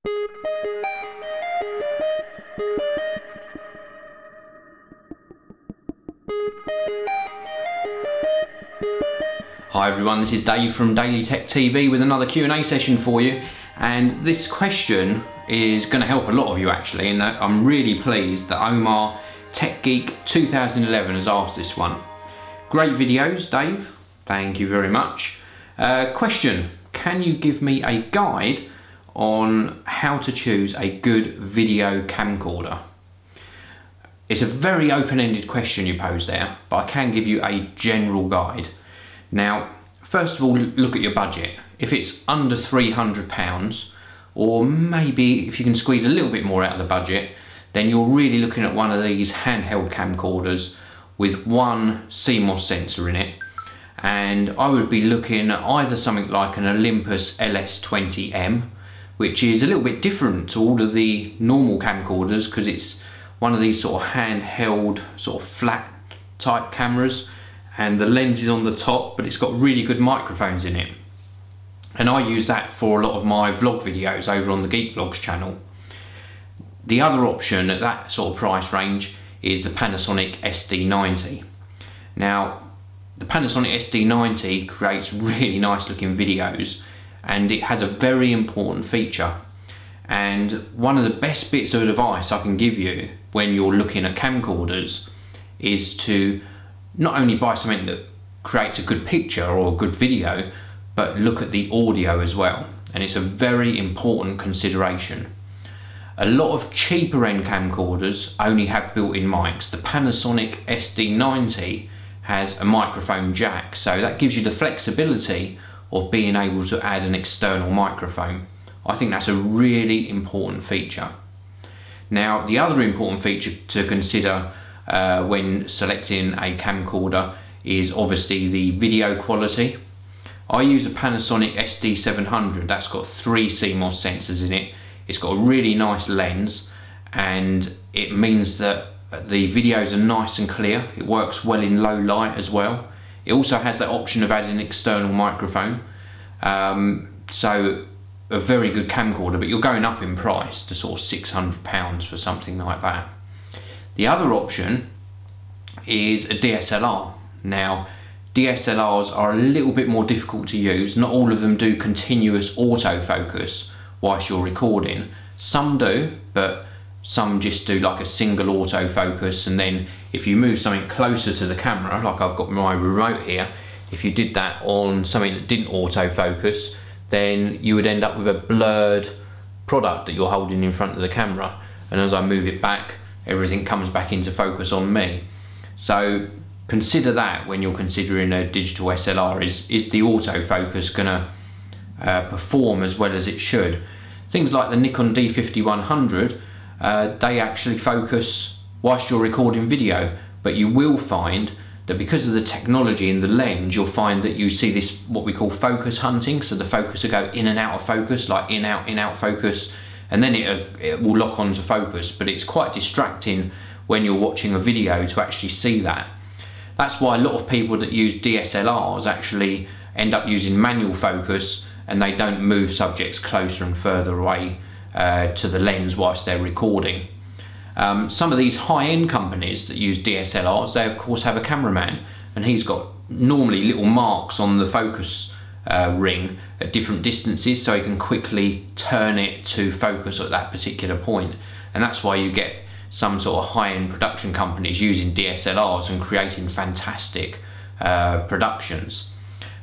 Hi everyone, this is Dave from DailyTechTV with another Q&A session for you, and this question is going to help a lot of you actually, and I'm really pleased that Omar Tech Geek 2011 has asked this one. Great videos, Dave, thank you very much. Question, can you give me a guide on how to choose a good video camcorder? It's a very open-ended question you pose there, but I can give you a general guide. Now, first of all, look at your budget. If it's under £300, or maybe if you can squeeze a little bit more out of the budget, then you're really looking at one of these handheld camcorders with one CMOS sensor in it. And I would be looking at either something like an Olympus LS20M, which is a little bit different to all of the normal camcorders because it's one of these sort of handheld, sort of flat type cameras, and the lens is on the top, but it's got really good microphones in it. And I use that for a lot of my vlog videos over on the Geek Vlogs channel. The other option at that sort of price range is the Panasonic SD90. Now, the Panasonic SD90 creates really nice looking videos, and it has a very important feature. And one of the best bits of advice I can give you when you're looking at camcorders is to not only buy something that creates a good picture or a good video, but look at the audio as well. And it's a very important consideration. A lot of cheaper end camcorders only have built-in mics. The Panasonic SD90 has a microphone jack, so that gives you the flexibility of being able to add an external microphone. I think that's a really important feature. Now, the other important feature to consider when selecting a camcorder is obviously the video quality. I use a Panasonic SD700 that's got 3 CMOS sensors in it. It's got a really nice lens, and it means that the videos are nice and clear. It works well in low light as well. It also has that option of adding an external microphone. So a very good camcorder, but you're going up in price to sort of £600 for something like that. The other option is a DSLR. Now, DSLRs are a little bit more difficult to use. Not all of them do continuous autofocus whilst you're recording. Some do, but some just do like a single autofocus, and then if you move something closer to the camera, like I've got my remote here, if you did that on something that didn't autofocus, then you would end up with a blurred product that you're holding in front of the camera, and as I move it back, everything comes back into focus on me. So consider that when you're considering a digital SLR. Is the autofocus gonna perform as well as it should? Things like the Nikon D5100, they actually focus whilst you're recording video, but you will find that because of the technology in the lens, you'll find that you see this, what we call focus hunting. So the focus will go in and out of focus, like in out focus, and then it will lock onto focus, but it's quite distracting when you're watching a video to actually see that. That's why a lot of people that use DSLRs actually end up using manual focus, and they don't move subjects closer and further away to the lens whilst they're recording. Some of these high-end companies that use DSLRs, they of course have a cameraman, and he's got normally little marks on the focus ring at different distances, so he can quickly turn it to focus at that particular point. And that's why you get some sort of high-end production companies using DSLRs and creating fantastic productions.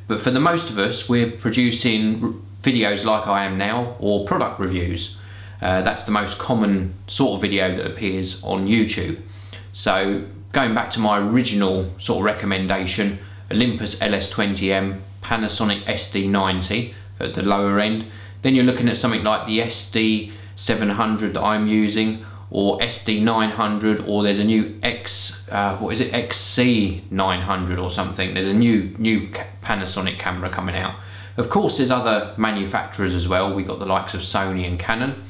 But for the most of us, we're producing videos like I am now, or product reviews. That's the most common sort of video that appears on YouTube. So going back to my original sort of recommendation, Olympus LS20M, Panasonic SD90 at the lower end, then you're looking at something like the SD700 that I'm using, or SD900, or there's a new XC900 or something. There's a new Panasonic camera coming out. Of course, there's other manufacturers as well. We've got the likes of Sony and Canon.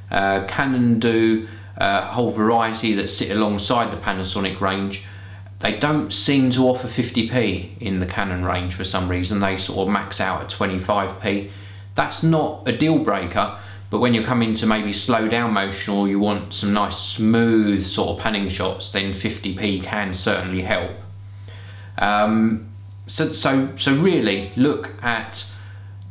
Canon do a whole variety that sit alongside the Panasonic range. They don't seem to offer 50p in the Canon range for some reason. They sort of max out at 25p. That's not a deal breaker, but when you're coming to maybe slow down motion, or you want some nice smooth sort of panning shots, then 50p can certainly help. So really look at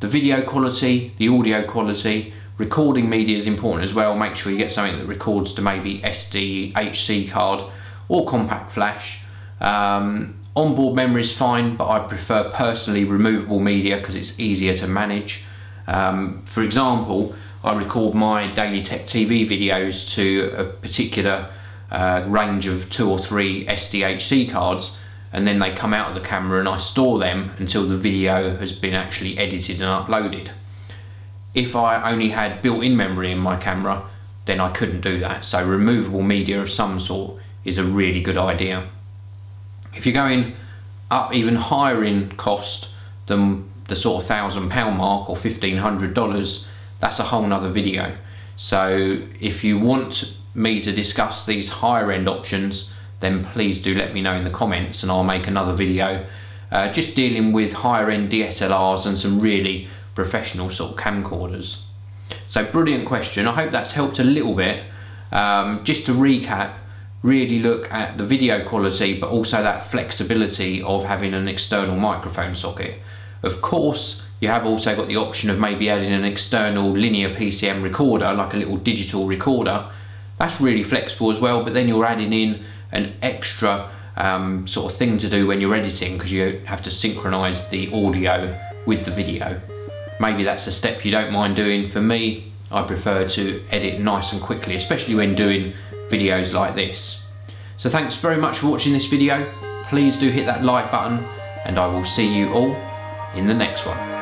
the video quality, the audio quality. Recording media is important as well. Make sure you get something that records to maybe SD, HC card or compact flash. Onboard memory is fine, but I prefer personally removable media because it's easier to manage. For example, I record my DailyTechTV videos to a particular range of 2 or 3 SDHC cards, and then they come out of the camera and I store them until the video has been actually edited and uploaded. If I only had built-in memory in my camera, then I couldn't do that. So removable media of some sort is a really good idea. If you're going up even higher in cost than the sort of £1,000 mark or $1,500, that's a whole nother video. So if you want me to discuss these higher end options, then please do let me know in the comments and I'll make another video just dealing with higher end DSLRs and some really professional sort of camcorders. So brilliant question. I hope that's helped a little bit. Just to recap, really look at the video quality, but also that flexibility of having an external microphone socket. Of course, you have also got the option of maybe adding an external linear PCM recorder, like a little digital recorder. That's really flexible as well, but then you're adding in an extra sort of thing to do when you're editing, because you have to synchronize the audio with the video. Maybe that's a step you don't mind doing. For me, I prefer to edit nice and quickly, especially when doing videos like this. So thanks very much for watching this video. Please do hit that like button, and I will see you all in the next one.